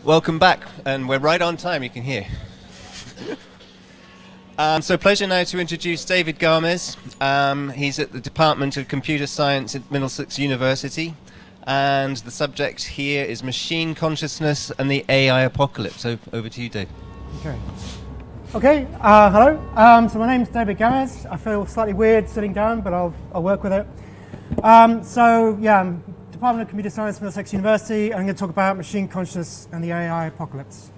Welcome back, and we're right on time, you can hear. So pleasure now to introduce David Gamez. He's at the Department of Computer Science at Middlesex University, and the subject here is machine consciousness and the AI apocalypse. So over to you, Dave. Okay, hello. So my name's David Gamez. I feel slightly weird sitting down, but I'll work with it. I'm Department of Computer Science, Middlesex University, and I'm going to talk about machine consciousness and the AI apocalypse.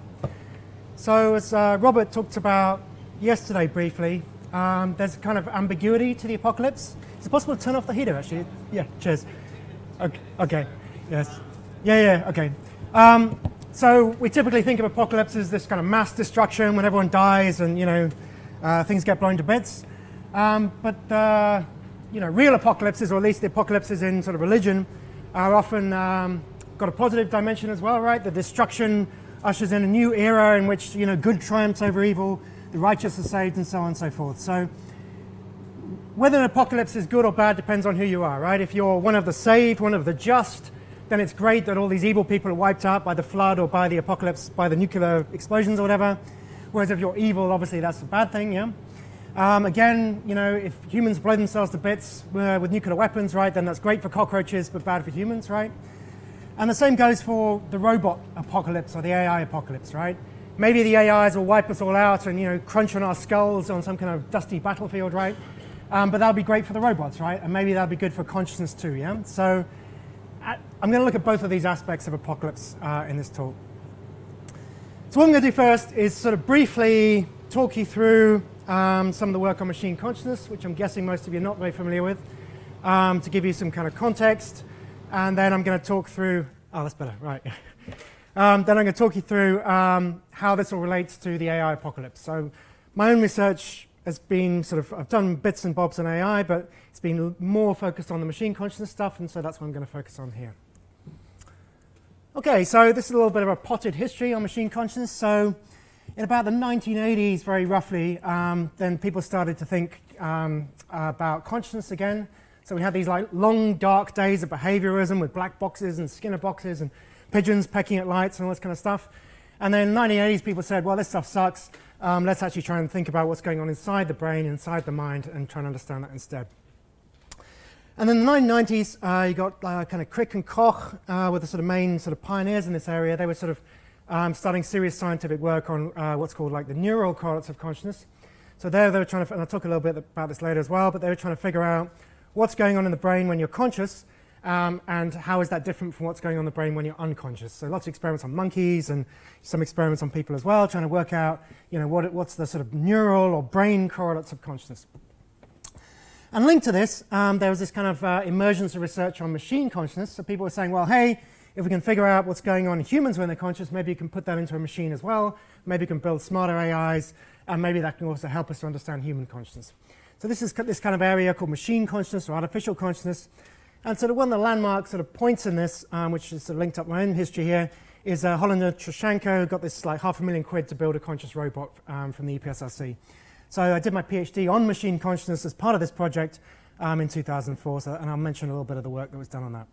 So as Robert talked about yesterday briefly, there's a kind of ambiguity to the apocalypse. Is it possible to turn off the heater, actually? Yeah, cheers. Okay, yes. Okay. So we typically think of apocalypse as this kind of mass destruction when everyone dies and, things get blown to bits. But real apocalypses, or at least the apocalypses in sort of religion, are often got a positive dimension as well, right? The destruction ushers in a new era in which, good triumphs over evil, the righteous are saved, and so on and so forth. So whether an apocalypse is good or bad depends on who you are, right? If you're one of the saved, one of the just, then it's great that all these evil people are wiped out by the flood or by the apocalypse, by the nuclear explosions or whatever. Whereas if you're evil, obviously that's a bad thing, yeah? Again, if humans blow themselves to bits with nuclear weapons, right, then that's great for cockroaches, but bad for humans, right? And the same goes for the robot apocalypse or the AI apocalypse, right? Maybe the AIs will wipe us all out and, crunch on our skulls on some kind of dusty battlefield, right? But that'll be great for the robots, right? And maybe that'll be good for consciousness too, yeah? So I'm going to look at both of these aspects of apocalypse in this talk. So what I'm going to do first is sort of briefly talk you through some of the work on machine consciousness, which I'm guessing most of you are not very familiar with, to give you some kind of context. And then I'm going to talk through, that's better, right. Then I'm going to talk you through how this all relates to the AI apocalypse. So my own research has been I've done bits and bobs on AI, but it's been more focused on the machine consciousness stuff, and so that's what I'm going to focus on here. Okay, so this is a little bit of a potted history on machine consciousness. So in about the 1980s, very roughly, then people started to think about consciousness again. So we had these long, dark days of behaviorism with black boxes and Skinner boxes and pigeons pecking at lights and all this kind of stuff. And then in the 1980s, people said, well, this stuff sucks. Let's actually try and think about what's going on inside the brain, inside the mind, and try and understand that instead. And then in the 1990s, you got kind of Crick and Koch were the sort of main pioneers in this area. They were starting serious scientific work on what's called the neural correlates of consciousness. So they were trying to, and I'll talk a little bit about this later as well, but they were trying to figure out what's going on in the brain when you're conscious, and how is that different from what's going on in the brain when you're unconscious. So lots of experiments on monkeys and some experiments on people as well, trying to work out what's the sort of neural or brain correlates of consciousness. And linked to this, there was this kind of emergence of research on machine consciousness. So people were saying, well, hey, if we can figure out what's going on in humans when they're conscious, maybe you can put that into a machine as well. Maybe you can build smarter AIs, and maybe that can also help us to understand human consciousness. So this is this kind of area called machine consciousness or artificial consciousness. And one of the landmark points in this, which is linked up my own history here, is Hollander Troshanko, who got this £500,000 to build a conscious robot from the EPSRC. So I did my PhD on machine consciousness as part of this project in 2004, and I'll mention a little bit of the work that was done on that.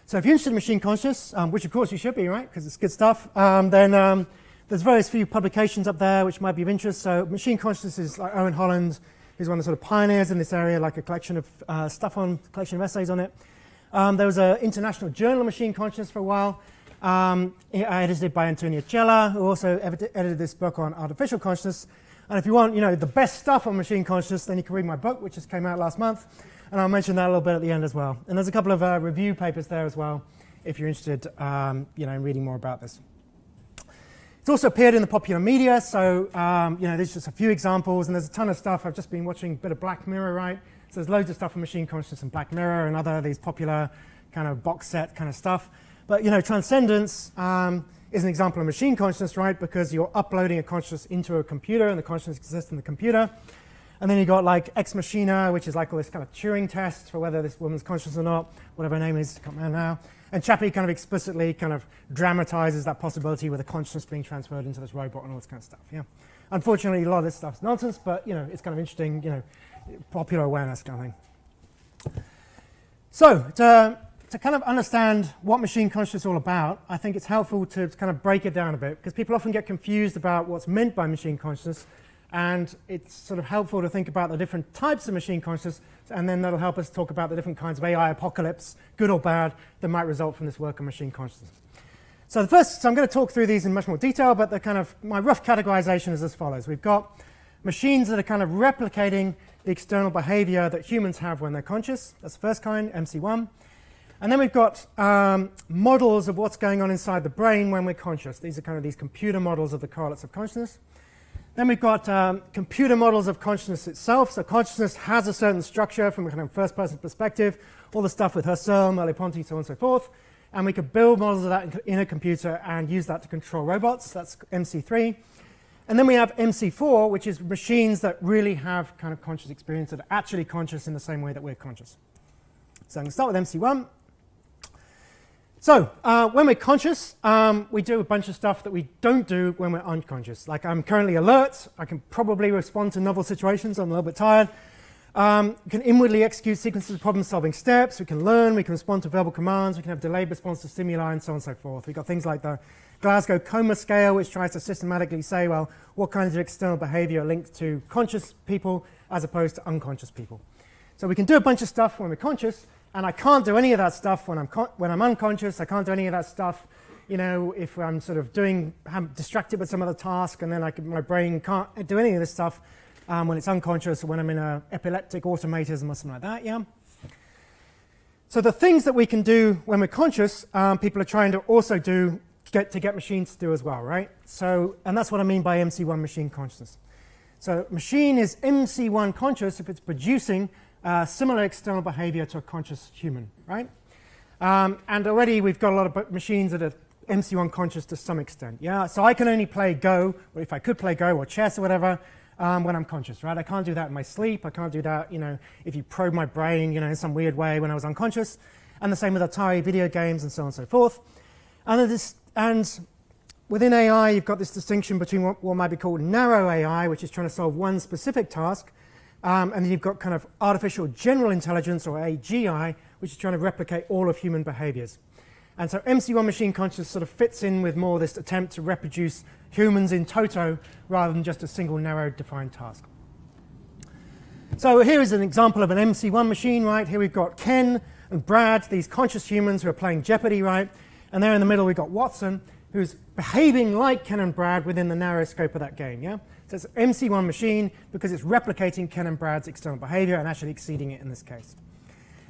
So if you're interested in machine consciousness, which of course you should be, right, because it's good stuff, then there's various few publications up there which might be of interest. So machine consciousness is Owen Holland, who's one of the pioneers in this area, a collection of collection of essays on it. There was an international journal of machine consciousness for a while, edited by Antonio Cella, who also edited this book on artificial consciousness. And if you want, the best stuff on machine consciousness, then you can read my book, which just came out last month. And I'll mention that a little bit at the end as well. And there's a couple of review papers there as well, if you're interested, in reading more about this. It's also appeared in the popular media, so there's just a few examples, and there's a ton of stuff. I've just been watching a bit of Black Mirror, right? So there's loads of stuff on machine consciousness and Black Mirror and other these popular kind of box set kind of stuff. But transcendence is an example of machine consciousness, right? Because you're uploading a consciousness into a computer, and the consciousness exists in the computer. And then you got Ex Machina, which is all this kind of Turing test for whether this woman's conscious or not, whatever her name is, I can't remember now. And Chappie kind of explicitly dramatizes that possibility with a consciousness being transferred into this robot and all this kind of stuff. Yeah. Unfortunately, a lot of this stuff's nonsense, but it's kind of interesting, popular awareness kind of thing. So to to kind of understand what machine consciousness is all about, I think it's helpful to kind of break it down a bit, because people often get confused about what's meant by machine consciousness, and it's sort of helpful to think about the different types of machine consciousness, and then that'll help us talk about the different kinds of AI apocalypse, good or bad, that might result from this work on machine consciousness. So I'm going to talk through these in much more detail, but my rough categorization is as follows. We've got machines that are kind of replicating the external behavior that humans have when they're conscious. That's the first kind, MC1. And then we've got models of what's going on inside the brain when we're conscious. These are kind of these computer models of the correlates of consciousness. Then we've got computer models of consciousness itself. So consciousness has a certain structure from a kind of first-person perspective, all the stuff with Husserl, Merleau-Ponty, so on and so forth. And we could build models of that in a computer and use that to control robots. That's MC3. And then we have MC4, which is machines that really have kind of conscious experience, that are actually conscious in the same way that we're conscious. So I'm going to start with MC1. So when we're conscious, we do a bunch of stuff that we don't do when we're unconscious. Like I'm currently alert. I can probably respond to novel situations. I'm a little bit tired. We can inwardly execute sequences of problem-solving steps. We can learn. We can respond to verbal commands. We can have delayed response to stimuli, and so on and so forth. We've got things like the Glasgow Coma Scale, which tries to systematically say, well, what kinds of external behavior are linked to conscious people as opposed to unconscious people. So we can do a bunch of stuff when we're conscious, and I can't do any of that stuff when I'm unconscious. I can't do any of that stuff, you know, if I'm sort of I'm distracted with some other task, and then my brain can't do any of this stuff when it's unconscious, or when I'm in an epileptic automatism or something like that, yeah? So the things that we can do when we're conscious, people are trying to also do to get machines to do as well, right? So, and that's what I mean by MC1 machine consciousness. So machine is MC1 conscious if it's producing similar external behavior to a conscious human, right? And already we've got a lot of machines that are MC1 conscious to some extent, yeah? So I can only play Go, or if I could play Go or chess or whatever, when I'm conscious, right? I can't do that in my sleep. I can't do that, you know, if you probe my brain, you know, in some weird way when I was unconscious. And the same with Atari video games and so on and so forth. And within AI, you've got this distinction between what might be called narrow AI, which is trying to solve one specific task, and then you've got kind of artificial general intelligence, or AGI, which is trying to replicate all of human behaviors. And so MC1 machine consciousness sort of fits in with more this attempt to reproduce humans in toto rather than just a single narrow defined task. So here is an example of an MC1 machine, right? Here we've got Ken and Brad, these conscious humans who are playing Jeopardy, right? And there in the middle we've got Watson, who's behaving like Ken and Brad within the narrow scope of that game, yeah? So it's an MC1 machine because it's replicating Ken and Brad's external behavior and actually exceeding it in this case.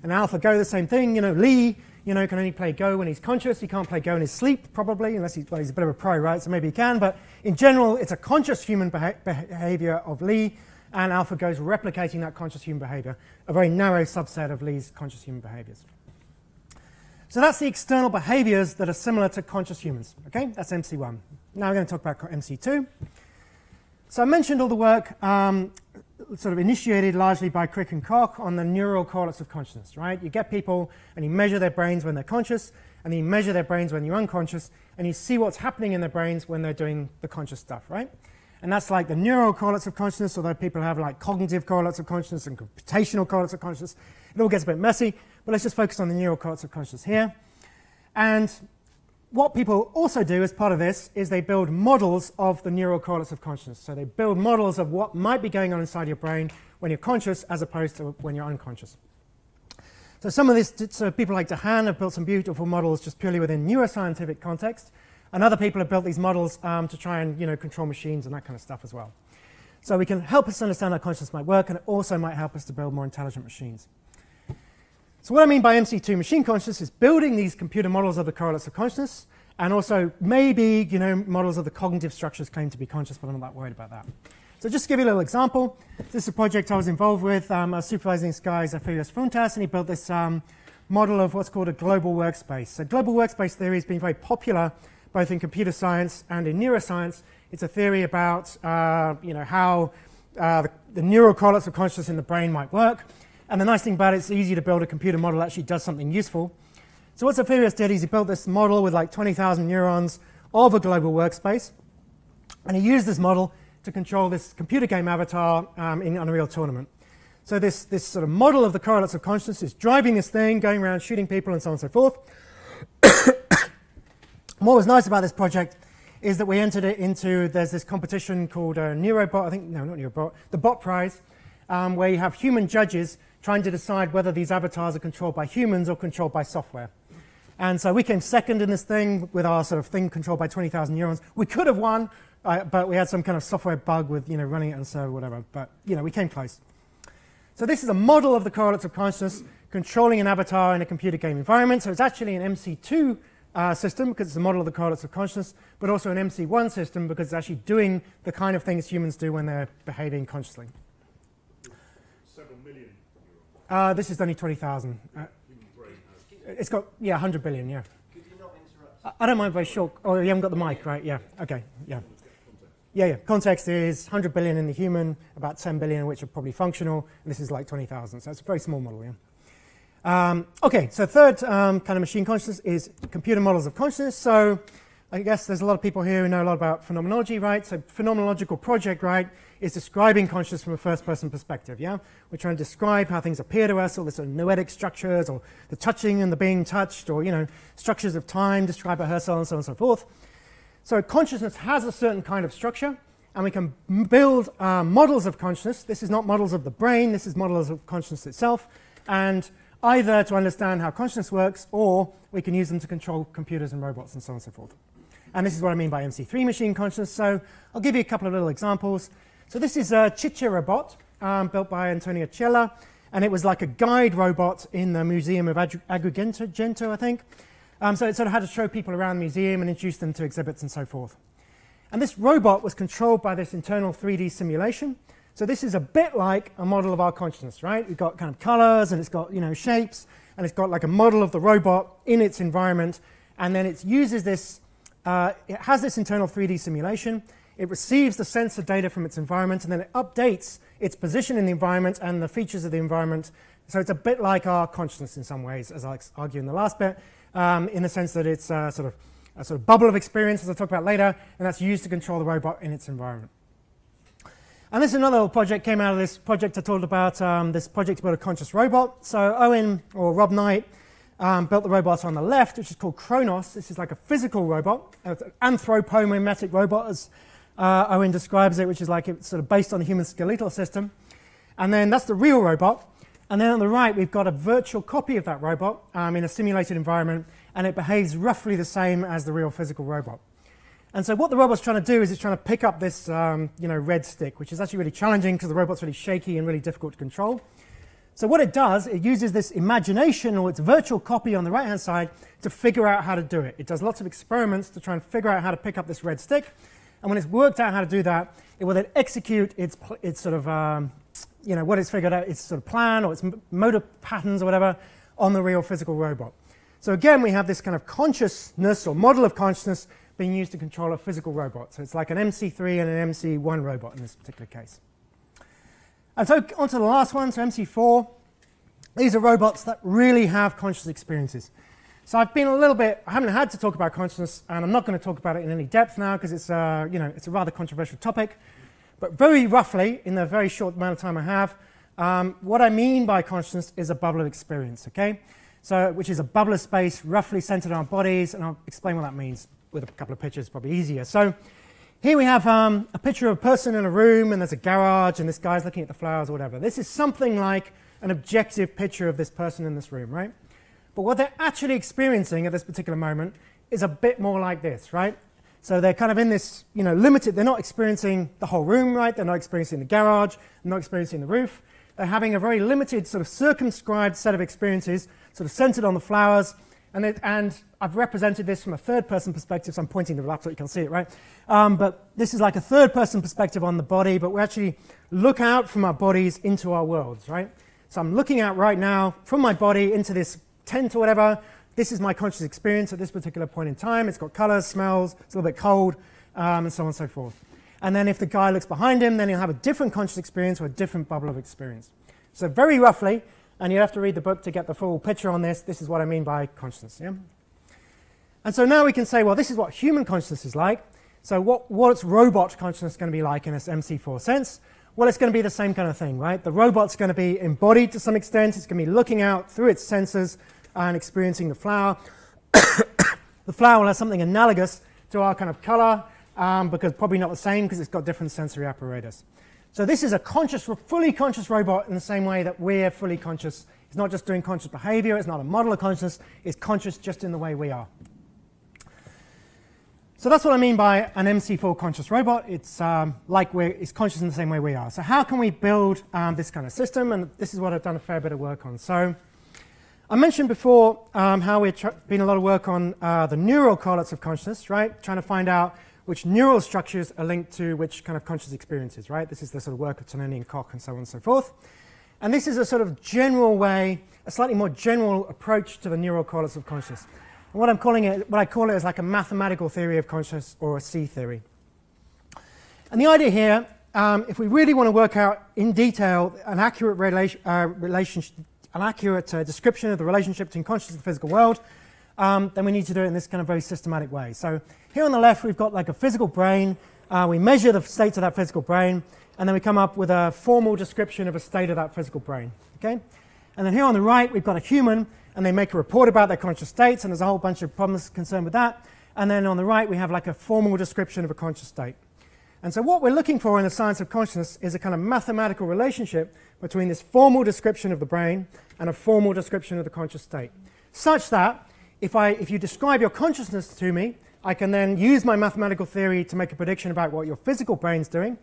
And AlphaGo, the same thing, you know, Lee, you know, can only play Go when he's conscious. He can't play Go in his sleep, probably, unless he's a bit of a pro, right? So maybe he can. But in general, it's a conscious human behavior of Lee, and AlphaGo is replicating that conscious human behavior, a very narrow subset of Lee's conscious human behaviors. So that's the external behaviors that are similar to conscious humans. Okay, that's MC1. Now we're going to talk about MC2. So I mentioned all the work sort of initiated largely by Crick and Koch on the neural correlates of consciousness, right? You get people and you measure their brains when they're conscious, and then you measure their brains when you're unconscious, and you see what's happening in their brains when they're doing the conscious stuff, right? And that's like the neural correlates of consciousness, although people have like cognitive correlates of consciousness and computational correlates of consciousness. It all gets a bit messy, but let's just focus on the neural correlates of consciousness here. And what people also do as part of this is they build models of the neural correlates of consciousness. So they build models of what might be going on inside your brain when you're conscious as opposed to when you're unconscious. So some of this, so people like DeHaan have built some beautiful models just purely within neuroscientific context, and other people have built these models to try and, you know, control machines and that kind of stuff as well. So we can help us understand how consciousness might work, and it also might help us to build more intelligent machines. So what I mean by MC2 machine consciousness is building these computer models of the correlates of consciousness, and also maybe, you know, models of the cognitive structures claimed to be conscious, but I'm not that worried about that. So just to give you a little example, this is a project I was involved with. I was supervising this guy, Zafirios Fountas, and he built this model of what's called a global workspace. So global workspace theory has been very popular both in computer science and in neuroscience. It's a theory about you know, how the neural correlates of consciousness in the brain might work. And the nice thing about it, it's easy to build a computer model that actually does something useful. So what Zafirios did is he built this model with like 20,000 neurons of a global workspace. And he used this model to control this computer game avatar in Unreal Tournament. So this sort of model of the correlates of consciousness is driving this thing, going around shooting people and so on and so forth. And what was nice about this project is that we entered it into, there's this competition called Neurobot, I think, no, not Neurobot, the Bot Prize, where you have human judges trying to decide whether these avatars are controlled by humans or controlled by software. And so we came second in this thing with our sort of thing controlled by 20,000 neurons. We could have won, but we had some kind of software bug with running it and so whatever. But we came close. So this is a model of the correlates of consciousness controlling an avatar in a computer game environment. So it's actually an MC2 system because it's a model of the correlates of consciousness, but also an MC1 system because it's actually doing the kind of things humans do when they're behaving consciously. Several million. This is only 20,000. It's got, 100 billion, yeah. Could you not interrupt? I don't mind very short. Oh, you haven't got the mic, right? Yeah, okay, yeah. Yeah. Context is 100 billion in the human, about 10 billion of which are probably functional, and this is like 20,000, so it's a very small model, yeah. Okay, so third kind of machine consciousness is computer models of consciousness. So I guess there's a lot of people here who know a lot about phenomenology, right? So phenomenological project, right, is describing consciousness from a first-person perspective, yeah? We're trying to describe how things appear to us, all the sort of noetic structures, or the touching and the being touched, or, structures of time described by Husserl and so on and so forth. So consciousness has a certain kind of structure, and we can build models of consciousness. This is not models of the brain, this is models of consciousness itself, and either to understand how consciousness works, or we can use them to control computers and robots and so on and so forth. And this is what I mean by MC3 machine consciousness. So I'll give you a couple of little examples. So this is a Ciccia robot built by Antonio Cella, and it was like a guide robot in the Museum of Agrigento, I think. So it sort of had to show people around the museum and introduce them to exhibits and so forth. And this robot was controlled by this internal 3D simulation. So this is a bit like a model of our consciousness, right? We've got kind of colors, and it's got shapes, and it's got like a model of the robot in its environment, and then it uses this. It has this internal 3D simulation. It receives the sensor data from its environment, and then it updates its position in the environment and the features of the environment. So it's a bit like our consciousness in some ways, as I argue in the last bit, in the sense that it's a sort of bubble of experience, as I'll talk about later, and that's used to control the robot in its environment. And this is another little project came out of this project I told about, this project to build a conscious robot. So Owen, or Rob Knight, built the robot on the left, which is called Kronos. This is like a physical robot, an anthropomimetic robot, as Owen describes it, which is like it's sort of based on the human skeletal system. And then that's the real robot. And then on the right, we've got a virtual copy of that robot in a simulated environment, and it behaves roughly the same as the real physical robot. And so what the robot's trying to do is it's trying to pick up this red stick, which is actually really challenging because the robot's really shaky and really difficult to control. So what it does, it uses this imagination, or its virtual copy on the right-hand side, to figure out how to do it. It does lots of experiments to try and figure out how to pick up this red stick. And when it's worked out how to do that, it will then execute its sort of, what it's figured out, its sort of plan or its motor patterns or whatever on the real physical robot. So again, we have this kind of consciousness or model of consciousness being used to control a physical robot. So it's like an MC3 and an MC1 robot in this particular case. And so on to the last one, so MC4. These are robots that really have conscious experiences. So I've been I haven't had to talk about consciousness, and I'm not going to talk about it in any depth now because it's it's a rather controversial topic. But very roughly, in the very short amount of time I have, what I mean by consciousness is a bubble of experience, okay? So, which is a bubble of space roughly centered on our bodies, and I'll explain what that means with a couple of pictures, probably easier. So here we have a picture of a person in a room, and there's a garage, and this guy's looking at the flowers or whatever. This is something like an objective picture of this person in this room, right? But what they're actually experiencing at this particular moment is a bit more like this, right? So they're kind of in this, limited, they're not experiencing the whole room, right? They're not experiencing the garage, they're not experiencing the roof. They're having a very limited, sort of circumscribed set of experiences, sort of centered on the flowers. And I've represented this from a third-person perspective, so I'm pointing to the laptop, you can see it, right? But this is like a third-person perspective on the body, but we actually look out from our bodies into our worlds, right? So I'm looking out right now from my body into this tent or whatever. This is my conscious experience at this particular point in time. It's got colors, smells, it's a little bit cold, and so on and so forth. And then if the guy looks behind him, then he'll have a different conscious experience or a different bubble of experience. So very roughly, and you have to read the book to get the full picture on this, this is what I mean by consciousness. Yeah? And so now we can say, well, this is what human consciousness is like. So what's robot consciousness going to be like in this MC4 sense? Well, it's going to be the same kind of thing, right? The robot's going to be embodied to some extent. It's going to be looking out through its sensors and experiencing the flower. The flower will have something analogous to our kind of color, because probably not the same because it's got different sensory apparatus. So this is a fully conscious robot in the same way that we're fully conscious. It's not just doing conscious behavior. It's not a model of consciousness. It's conscious just in the way we are. So that's what I mean by an MC4 conscious robot. It's it's conscious in the same way we are. So how can we build this kind of system? And this is what I've done a fair bit of work on. So I mentioned before how we've been a lot of work on the neural correlates of consciousness, right? Trying to find out which neural structures are linked to which kind of conscious experiences, right? This is the sort of work of Tononi and Koch and so on and so forth. And this is a sort of general way, a slightly more general approach to the neural correlates of consciousness. And what I call it is like a mathematical theory of consciousness, or a C theory. And the idea here, if we really want to work out in detail an accurate description of the relationship between consciousness and the physical world, then we need to do it in this kind of very systematic way. So here on the left, we've got like a physical brain. We measure the states of that physical brain, and then we come up with a formal description of a state of that physical brain. Okay? And then here on the right, we've got a human, and they make a report about their conscious states, and there's a whole bunch of problems concerned with that. And then on the right, we have like a formal description of a conscious state. And so what we're looking for in the science of consciousness is a kind of mathematical relationship between this formal description of the brain and a formal description of the conscious state, such that if you describe your consciousness to me, I can then use my mathematical theory to make a prediction about what your physical brain's doing.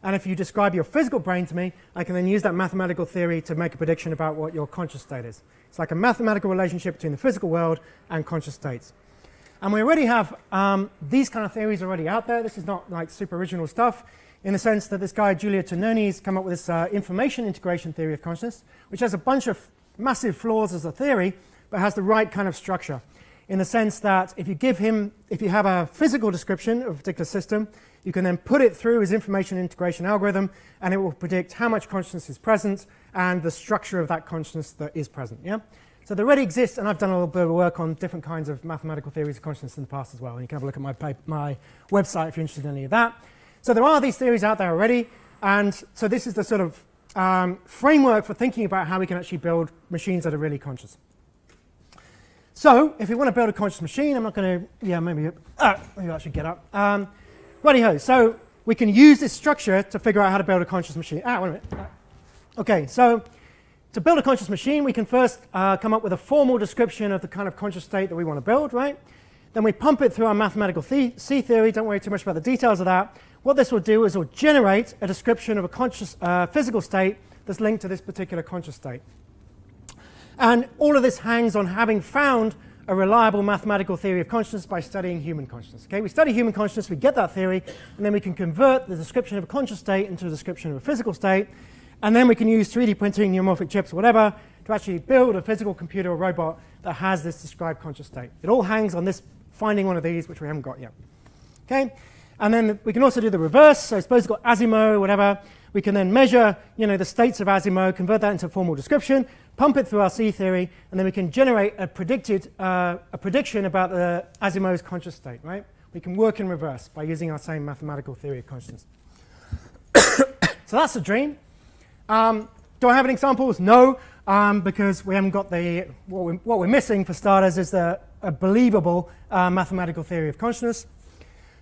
And if you describe your physical brain to me, I can then use that mathematical theory to make a prediction about what your conscious state is. It's like a mathematical relationship between the physical world and conscious states. And we already have these kind of theories already out there. This is not like super original stuff, in the sense that this guy, Giulio Tononi, has come up with this information integration theory of consciousness, which has a bunch of massive flaws as a theory, but has the right kind of structure. In the sense that if you have a physical description of a particular system, you can then put it through his information integration algorithm, and it will predict how much consciousness is present and the structure of that consciousness that is present. Yeah? So there already exists, and I've done a little bit of work on different kinds of mathematical theories of consciousness in the past as well, and you can have a look at my website if you're interested in any of that. So there are these theories out there already, and so this is the sort of framework for thinking about how we can actually build machines that are really conscious. So if we want to build a conscious machine, I'm not going to, maybe I should get up. Righty-ho, so we can use this structure to figure out how to build a conscious machine. Wait a minute. Okay, so to build a conscious machine, we can first come up with a formal description of the kind of conscious state that we want to build, right? Then we pump it through our mathematical C theory. Don't worry too much about the details of that. What this will do is it will generate a description of a conscious physical state that's linked to this particular conscious state. And all of this hangs on having found a reliable mathematical theory of consciousness by studying human consciousness. Okay, we study human consciousness, we get that theory, and then we can convert the description of a conscious state into a description of a physical state, and then we can use 3D printing, neuromorphic chips, or whatever, to actually build a physical computer or robot that has this described conscious state. It all hangs on this finding one of these, which we haven't got yet. Okay, and then we can also do the reverse. So suppose it's got Asimo or whatever. We can then measure, the states of Asimo, convert that into a formal description, pump it through our C theory, and then we can generate a prediction about the Asimo's conscious state, right? We can work in reverse by using our same mathematical theory of consciousness. So that's the dream. Do I have any examples? No, because we haven't got what we're missing for starters is a believable mathematical theory of consciousness.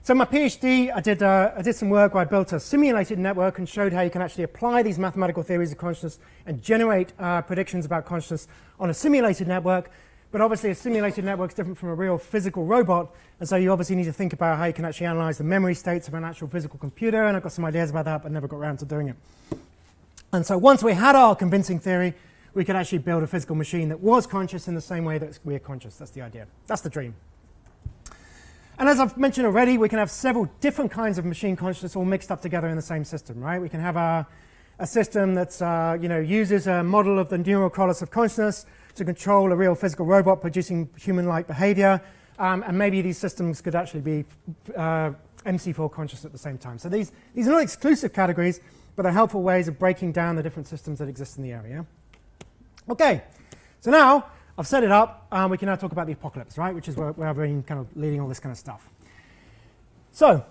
So in my PhD, I did some work where I built a simulated network and showed how you can actually apply these mathematical theories of consciousness and generate predictions about consciousness on a simulated network. But obviously, a simulated network is different from a real physical robot, and so you obviously need to think about how you can actually analyze the memory states of an actual physical computer, and I've got some ideas about that, but never got around to doing it. And so once we had our convincing theory, we could actually build a physical machine that was conscious in the same way that we're conscious. That's the idea. That's the dream. And as I've mentioned already, we can have several different kinds of machine consciousness all mixed up together in the same system, right? We can have a system that's, uses a model of the neural correlates of consciousness to control a real physical robot producing human-like behavior. And maybe these systems could actually be MC4 conscious at the same time. So these are not exclusive categories, but they're helpful ways of breaking down the different systems that exist in the area. Okay, so now I've set it up. We can now talk about the apocalypse, right? Which is where I've been kind of leading all this kind of stuff. So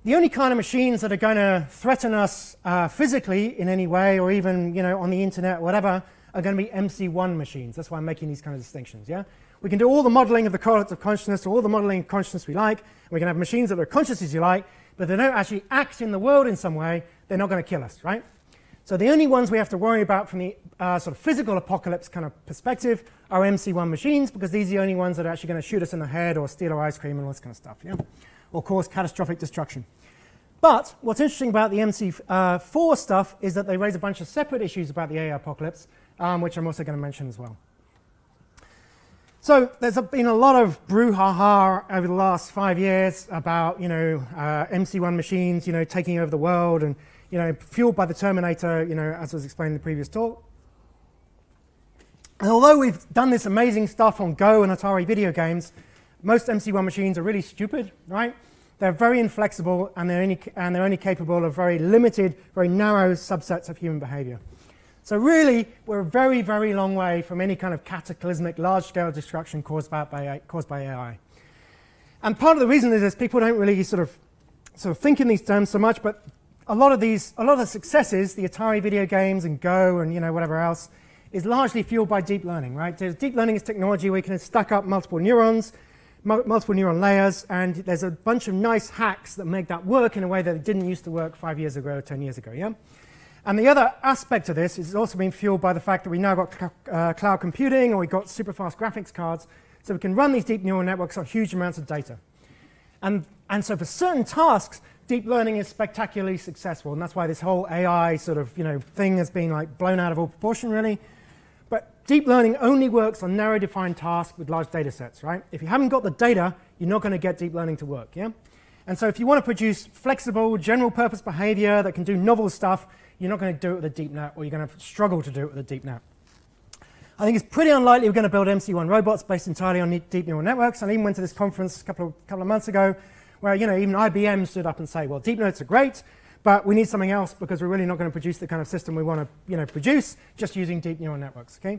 the only kind of machines that are going to threaten us physically in any way, or even on the internet or whatever, are going to be MC1 machines. That's why I'm making these kind of distinctions. Yeah, we can do all the modeling of the correlates of consciousness, or all the modeling of consciousness we like. We can have machines that are conscious as you like, but they don't actually act in the world in some way. They're not going to kill us, right? So the only ones we have to worry about from the sort of physical apocalypse kind of perspective are MC1 machines, because these are the only ones that are actually going to shoot us in the head or steal our ice cream and all this kind of stuff, yeah? Or cause catastrophic destruction. But what's interesting about the MC4 stuff is that they raise a bunch of separate issues about the AI apocalypse, which I'm also going to mention as well. So there's been a lot of brouhaha over the last 5 years about MC1 machines taking over the world, and fueled by the Terminator, as was explained in the previous talk. And although we've done this amazing stuff on Go and Atari video games, most MC1 machines are really stupid, right? They're very inflexible, and they're only capable of very limited, very narrow subsets of human behavior. So really, we're a very, very long way from any kind of cataclysmic, large-scale destruction caused by AI. And part of the reason is people don't really sort of think in these terms so much, but a lot of the successes, the Atari video games and Go and whatever else, is largely fueled by deep learning, right? So deep learning is technology where you can stack up multiple neurons, multiple neuron layers, and there's a bunch of nice hacks that make that work in a way that it didn't used to work 5 years ago or 10 years ago, yeah? And the other aspect of this is also being fueled by the fact that we now got cloud computing, or we've got super fast graphics cards, so we can run these deep neural networks on huge amounts of data. And so for certain tasks, deep learning is spectacularly successful, and that's why this whole AI sort of thing has been like blown out of all proportion, really. But deep learning only works on narrow defined tasks with large data sets, right? If you haven't got the data, you're not going to get deep learning to work, yeah? And so if you want to produce flexible, general purpose behavior that can do novel stuff, you're not going to do it with a deep net, or you're going to struggle to do it with a deep net. I think it's pretty unlikely we're going to build MC1 robots based entirely on deep neural networks. And I even went to this conference a couple of months ago where even IBM stood up and say, well, deep nets are great, but we need something else because we're really not going to produce the kind of system we want to produce just using deep neural networks. Okay?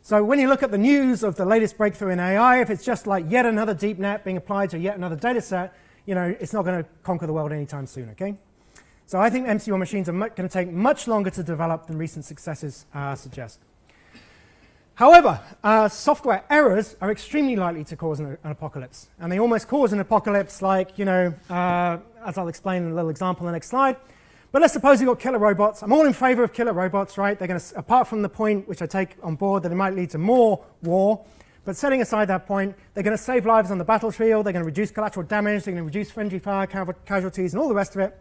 So when you look at the news of the latest breakthrough in AI, if it's just like yet another deep net being applied to yet another data set, it's not going to conquer the world anytime soon. Okay? So I think MC1 machines are going to take much longer to develop than recent successes suggest. However, software errors are extremely likely to cause an apocalypse. And they almost cause an apocalypse like, as I'll explain in a little example in the next slide. But let's suppose you've got killer robots. I'm all in favor of killer robots, right? They're going to, apart from the point which I take on board that it might lead to more war, but setting aside that point, they're going to save lives on the battlefield, they're going to reduce collateral damage, they're going to reduce friendly fire casualties and all the rest of it.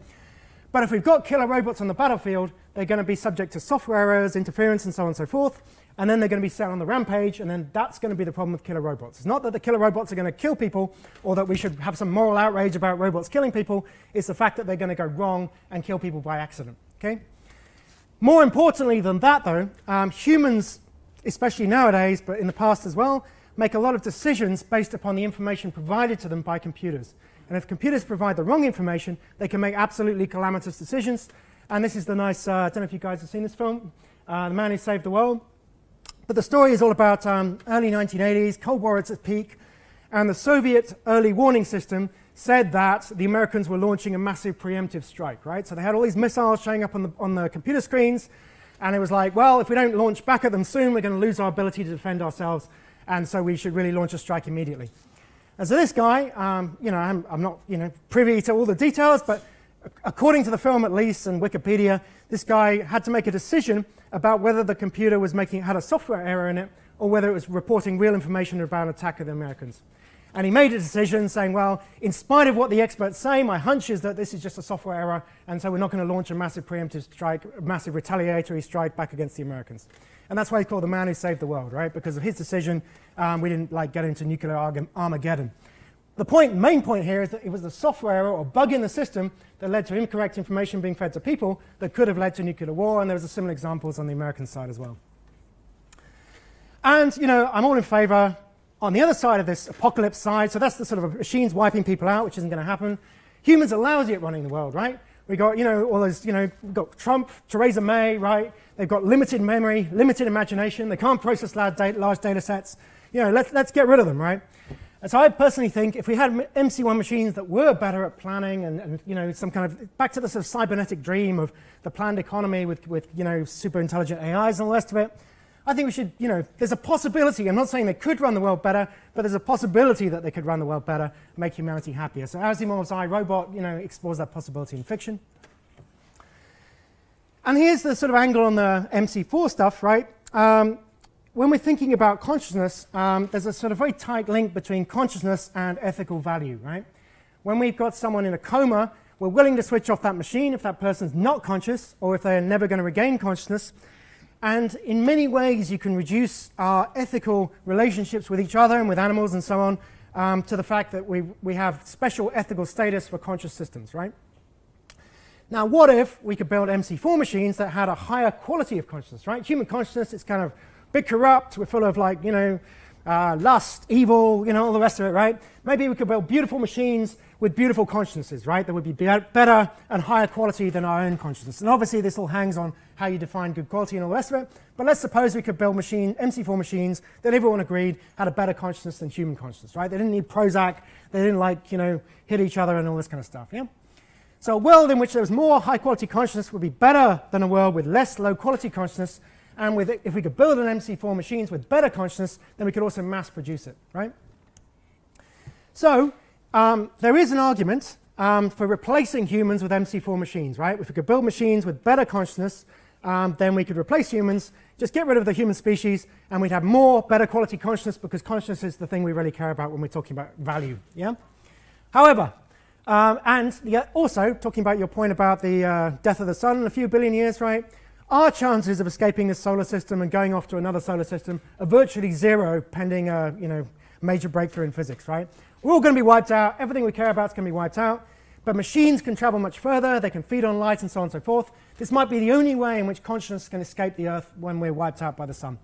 But if we've got killer robots on the battlefield, they're going to be subject to software errors, interference, and so on and so forth. And then they're going to be set on the rampage, and then that's going to be the problem with killer robots. It's not that the killer robots are going to kill people, or that we should have some moral outrage about robots killing people. It's the fact that they're going to go wrong and kill people by accident. Okay? More importantly than that, though, humans, especially nowadays, but in the past as well, make a lot of decisions based upon the information provided to them by computers. And if computers provide the wrong information, they can make absolutely calamitous decisions. And this is the nice, I don't know if you guys have seen this film, The Man Who Saved the World. But the story is all about early 1980s, Cold War at its peak, and the Soviet early warning system said that the Americans were launching a massive preemptive strike, right? So they had all these missiles showing up on the computer screens, and it was like, well, if we don't launch back at them soon, we're going to lose our ability to defend ourselves, and so we should really launch a strike immediately. And so this guy, I'm not privy to all the details, but according to the film at least, and Wikipedia, this guy had to make a decision about whether the computer had a software error in it, or whether it was reporting real information about an attack of the Americans. And he made a decision saying, well, in spite of what the experts say, my hunch is that this is just a software error, and so we're not going to launch a massive preemptive strike, a massive retaliatory strike back against the Americans. And that's why he's called the man who saved the world, right? Because of his decision, we didn't get into nuclear Armageddon. The main point here is that it was the software error or bug in the system that led to incorrect information being fed to people that could have led to nuclear war, and there was similar examples on the American side as well. And, I'm all in favor on the other side of this apocalypse side, so that's the sort of machines wiping people out, which isn't going to happen. Humans are lousy at running the world, right? We've got, all those, we've got Trump, Theresa May, right? They've got limited memory, limited imagination. They can't process large data sets. Let's get rid of them, right? And so I personally think if we had MC1 machines that were better at planning and you know, some kind of, back to the sort of cybernetic dream of the planned economy with you know, super intelligent AIs and all the rest of it, I think we should, you know, there's a possibility, I'm not saying they could run the world better, but there's a possibility that they could run the world better, make humanity happier. So Asimov's iRobot, you know, explores that possibility in fiction. And here's the sort of angle on the MC4 stuff, right? When we're thinking about consciousness, there's a sort of very tight link between consciousness and ethical value, right? When we've got someone in a coma, we're willing to switch off that machine if that person's not conscious or if they're never going to regain consciousness. And in many ways, you can reduce our ethical relationships with each other and with animals and so on to the fact that we have special ethical status for conscious systems, right? Now, what if we could build MC4 machines that had a higher quality of consciousness, right? Human consciousness is kind of bit corrupt, we're full of like, you know, lust, evil, you know, all the rest of it, right? Maybe we could build beautiful machines with beautiful consciousnesses, right? That would be better and higher quality than our own consciousness. And obviously this all hangs on how you define good quality and all the rest of it. But let's suppose we could build MC4 machines that everyone agreed had a better consciousness than human consciousness, right? They didn't need Prozac, they didn't like, you know, hit each other and all this kind of stuff, yeah? So a world in which there was more high quality consciousness would be better than a world with less low quality consciousness. And if we could build an MC4 machines with better consciousness, then we could also mass produce it, right? So there is an argument for replacing humans with MC4 machines, right? If we could build machines with better consciousness, then we could replace humans, just get rid of the human species, and we'd have more better quality consciousness because consciousness is the thing we really care about when we're talking about value, yeah? However, and also talking about your point about the death of the sun in a few billion years, right? Our chances of escaping this solar system and going off to another solar system are virtually zero pending a you know, major breakthrough in physics, right? We're all going to be wiped out. Everything we care about is going to be wiped out. But machines can travel much further. They can feed on light and so on and so forth. This might be the only way in which consciousness can escape the Earth when we're wiped out by the sun.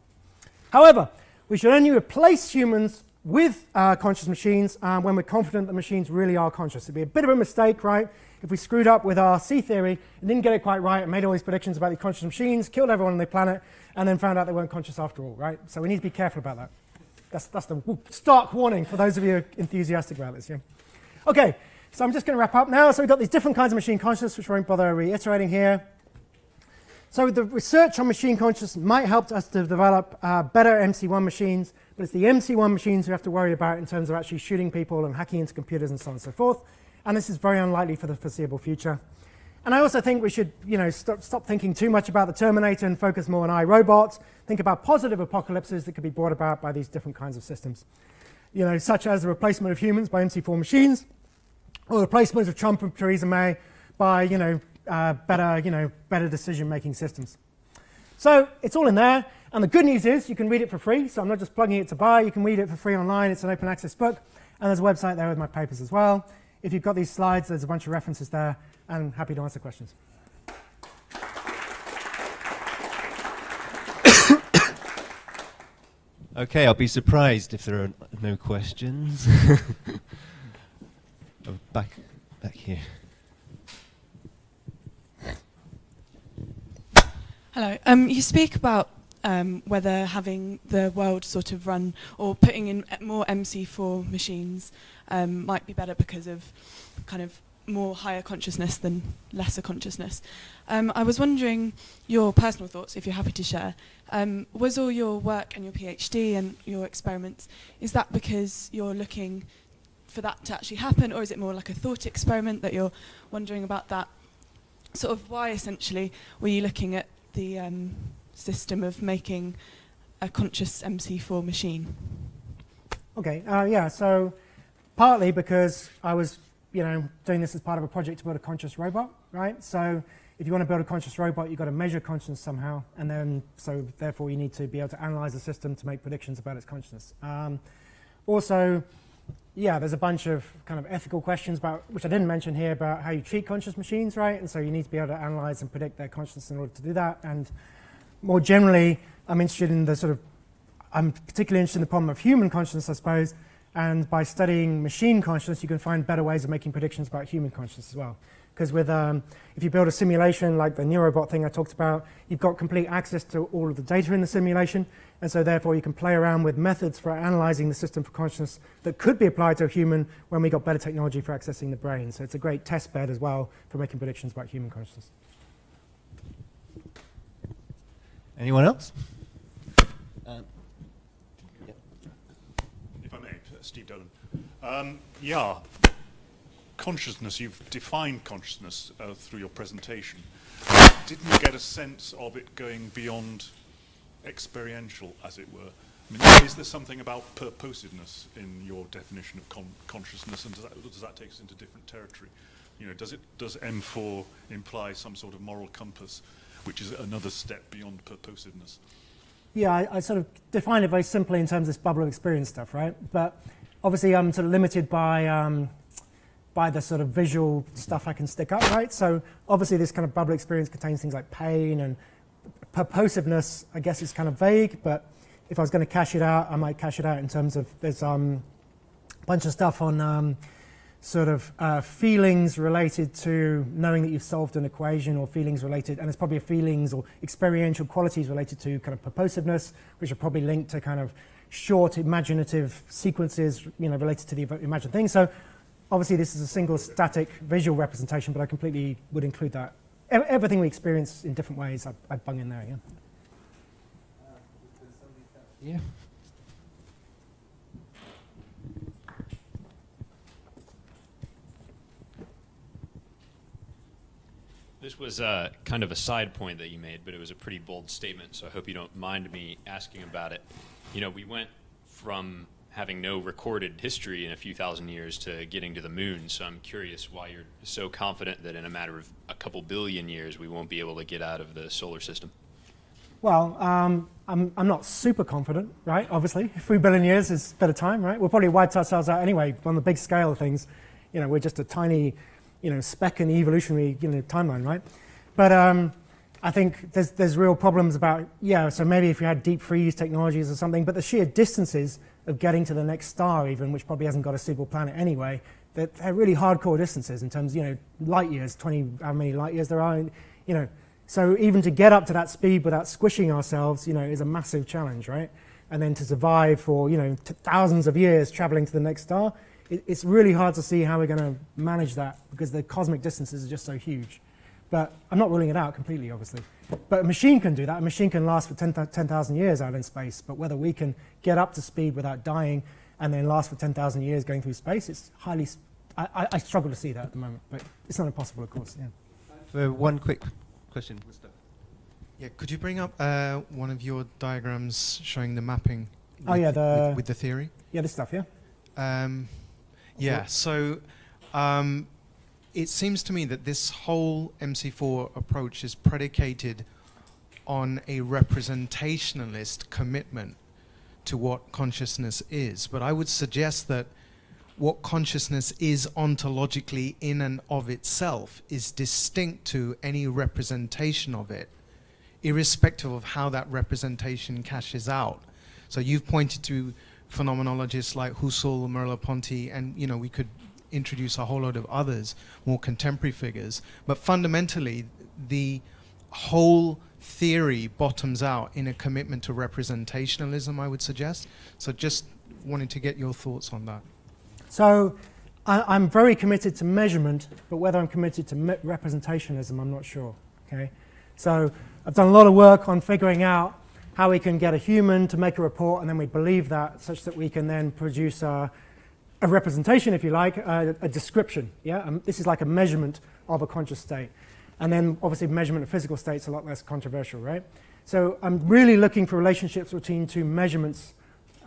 However, we should only replace humans with conscious machines when we're confident that machines really are conscious. It'd be a bit of a mistake, right? If we screwed up with our C theory and didn't get it quite right and made all these predictions about the conscious machines, killed everyone on the planet, and then found out they weren't conscious after all, right? So we need to be careful about that. That's the stark warning for those of you enthusiastic about this, yeah? Okay, so I'm just going to wrap up now. So we've got these different kinds of machine consciousness, which I won't bother reiterating here. So the research on machine consciousness might help us to develop better MC1 machines, but it's the MC1 machines we have to worry about in terms of actually shooting people and hacking into computers and so on and so forth. And this is very unlikely for the foreseeable future. And I also think we should, you know, stop thinking too much about the Terminator and focus more on iRobots. Think about positive apocalypses that could be brought about by these different kinds of systems. You know, such as the replacement of humans by MC4 machines, or the replacement of Trump and Theresa May by, you know, better decision-making systems. So it's all in there. And the good news is you can read it for free. So I'm not just plugging it to buy. You can read it for free online. It's an open access book. And there's a website there with my papers as well. If you've got these slides, there's a bunch of references there. And I'm happy to answer questions. Okay, I'll be surprised if there are no questions. Oh, back here. Hello. You speak about whether having the world sort of run or putting in more MC4 machines might be better because of kind of more higher consciousness than lesser consciousness. I was wondering your personal thoughts, if you're happy to share. Was all your work and your PhD and your experiments, is that because you're looking for that to actually happen, or is it more like a thought experiment that you're wondering about that? Sort of why, essentially, were you looking at the system of making a conscious MC4 machine? Okay, yeah, so partly because I was, you know, doing this as part of a project to build a conscious robot, right? So if you want to build a conscious robot, you've got to measure consciousness somehow, and then, so therefore you need to be able to analyze the system to make predictions about its consciousness. Also, yeah, there's a bunch of kind of ethical questions about, which I didn't mention here, about how you treat conscious machines, right? And so you need to be able to analyze and predict their consciousness in order to do that. And more generally, I'm interested in the sort of, I'm particularly interested in the problem of human consciousness, I suppose, And by studying machine consciousness, you can find better ways of making predictions about human consciousness as well. Because with, if you build a simulation like the neurobot thing I talked about, you've got complete access to all of the data in the simulation, and so therefore you can play around with methods for analyzing the system for consciousness that could be applied to a human when we got better technology for accessing the brain. So it's a great test bed as well for making predictions about human consciousness. Anyone else? If I may, Steve Dolan. Yeah, consciousness, you've defined consciousness through your presentation. Didn't you get a sense of it going beyond experiential, as it were? I mean, is there something about purposiveness in your definition of consciousness, and does that take us into different territory? You know, does M4 imply some sort of moral compass, which is another step beyond purposiveness? Yeah, I sort of define it very simply in terms of this bubble of experience stuff, right? But obviously I'm sort of limited by the sort of visual stuff I can stick up, right? So obviously this kind of bubble experience contains things like pain, and purposiveness, I guess, is kind of vague, but if I was going to cash it out, I might cash it out in terms of there's a bunch of stuff on sort of feelings related to knowing that you've solved an equation, or feelings related, and there's probably feelings or experiential qualities related to kind of purposiveness, which are probably linked to kind of short imaginative sequences, you know, related to the imagined thing. So obviously this is a single static visual representation, but I completely would include that. Everything we experience in different ways, I'd bung in there, yeah. Yeah. This was kind of a side point that you made, but it was a pretty bold statement, so I hope you don't mind me asking about it. You know, we went from having no recorded history in a few thousand years to getting to the moon, so I'm curious why you're so confident that in a matter of a couple billion years we won't be able to get out of the solar system. Well, I'm not super confident, right? Obviously, 3 billion years is a bit of time, right? We'll probably wipe ourselves out anyway on the big scale of things. You know, we're just a tiny, you know, speck in the evolutionary, you know, timeline, right? But I think there's real problems about, yeah, so maybe if you had deep freeze technologies or something, but the sheer distances of getting to the next star even, which probably hasn't got a suitable planet anyway, they're really hardcore distances in terms of, you know, light years, 20, how many light years there are, you know. So even to get up to that speed without squishing ourselves, you know, is a massive challenge, right? And then to survive for, you know, thousands of years traveling to the next star, it's really hard to see how we're going to manage that because the cosmic distances are just so huge. But I'm not ruling it out completely, obviously. But a machine can do that. A machine can last for 10,000 years out in space. But whether we can get up to speed without dying and then last for 10,000 years going through space, it's highly... I struggle to see that at the moment. But it's not impossible, of course. Yeah. For one quick question. Yeah, could you bring up one of your diagrams showing the mapping Oh, yeah, with the theory? Yeah, this stuff, yeah? Yeah, so it seems to me that this whole MC4 approach is predicated on a representationalist commitment to what consciousness is. But I would suggest that what consciousness is ontologically in and of itself is distinct to any representation of it, irrespective of how that representation cashes out. So you've pointed to phenomenologists like Husserl, Merleau-Ponty, and you know, we could introduce a whole load of others, more contemporary figures. But fundamentally, the whole theory bottoms out in a commitment to representationalism, I would suggest. So just wanted to get your thoughts on that. So I'm very committed to measurement, but whether I'm committed to representationalism, I'm not sure. Okay, so I've done a lot of work on figuring out how we can get a human to make a report, and then we believe that such that we can then produce a representation, if you like, a description. Yeah, this is like a measurement of a conscious state. And then obviously measurement of physical states a lot less controversial, right? So I'm really looking for relationships between two measurements,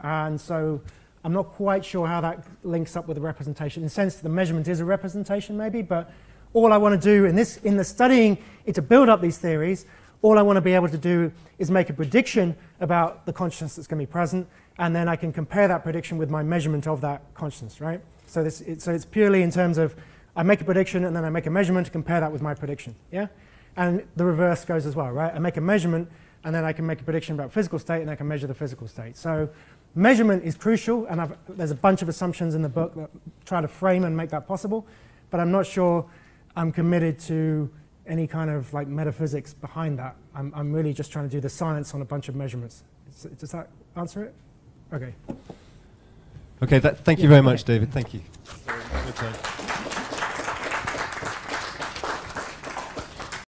and so I'm not quite sure how that links up with the representation. In the sense that the measurement is a representation maybe, but all I want to do in the studying it to build up these theories, all I want to be able to do is make a prediction about the consciousness that's going to be present, and then I can compare that prediction with my measurement of that consciousness, right? So it's purely in terms of I make a prediction and then I make a measurement to compare that with my prediction, yeah? And the reverse goes as well, right? I make a measurement, and then I can make a prediction about physical state, and I can measure the physical state. So measurement is crucial, and there's a bunch of assumptions in the book that try to frame and make that possible, but I'm not sure I'm committed to any kind of like metaphysics behind that. I'm really just trying to do the science on a bunch of measurements. Does that answer it? Okay. Okay, thank you very much, David. Thank you. Good time.